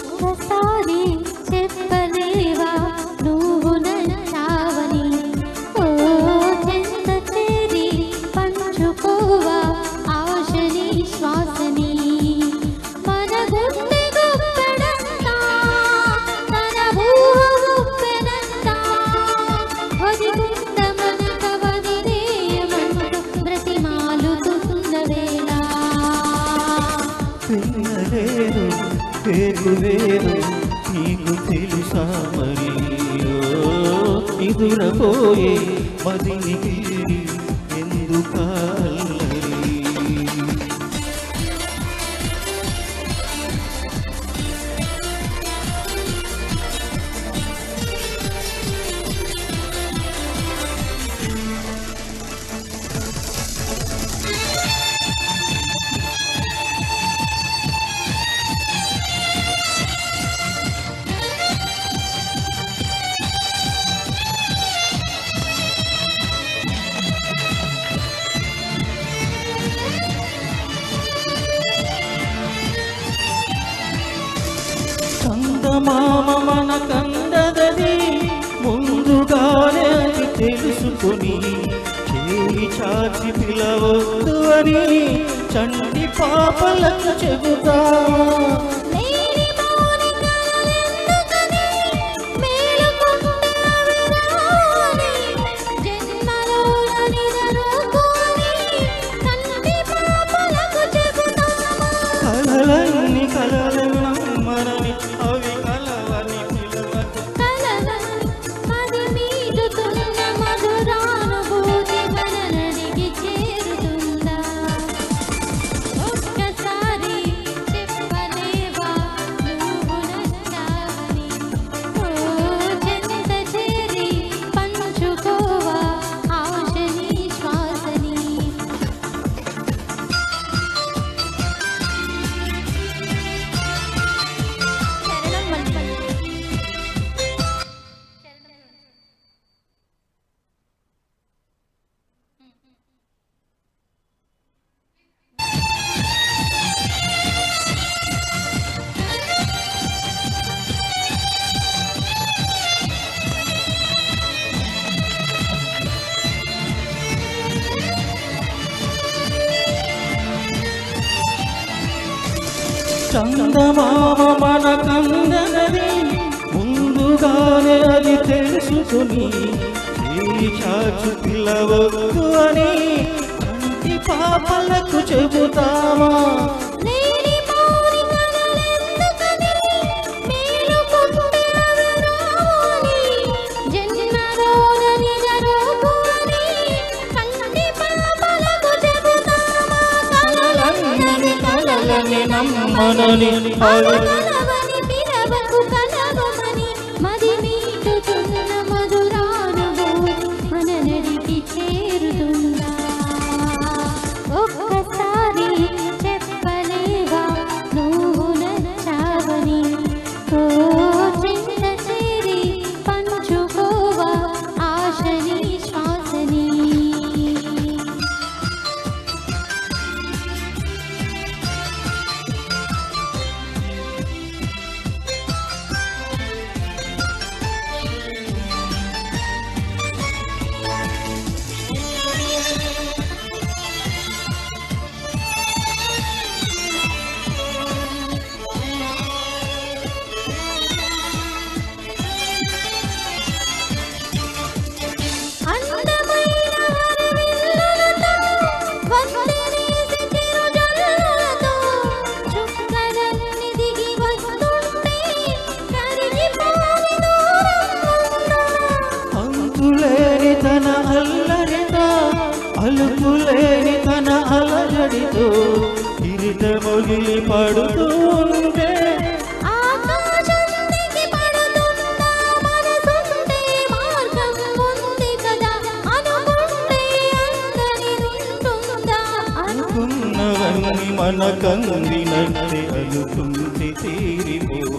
ఒక్కసారి చెప్పలేవా నువ్వు నచ్చావని ఓ చెంత చేరి పంచుకోవా ఆశని శ్వాసని మన గుండె గుప్పెడంతా తన ఊహ గుప్పెనంతా వదిగుండ మనక వదిలేయమంటూ బ్రతిమాలుతున్న వేళ పిల్లలేరు పేరువేరు నీకు తెలుసా మరి నిదురపోయే మదిని ఎందుకల్లరి చందమామ మన కందదది ముందుగానే అది తెలుసుకొని చేయి చాచి పిలవద్దు అని చంటి పాపలకు చెబుతా కలలన్నీ కలలను నమ్మనని అవి కలవని పిలవకు చందమామ మన కందనది ముందుగానే అది తెలుసుకొని చేయి చాచు పిలవద్దు అని కంటి పాపలకు చెబుతామా నమ్మనని కలవని పిలవకు కలవమని మది మీటుతున్న మధురానుభూతి మన నడికి చేరుతుందా ఒక్కసారి చెప్పలేవా నువ్వు నచ్చావని ఓ చింత చేరి పంచుకోవా ఆశని శ్వాసని తన అల్లరితో అలుపులేని తన అలజడితో ఇరిట మొగిలి పడుతుంటే అనుకున్నవన్నీ మన కందినట్టే అనుకుంటే తీరిపో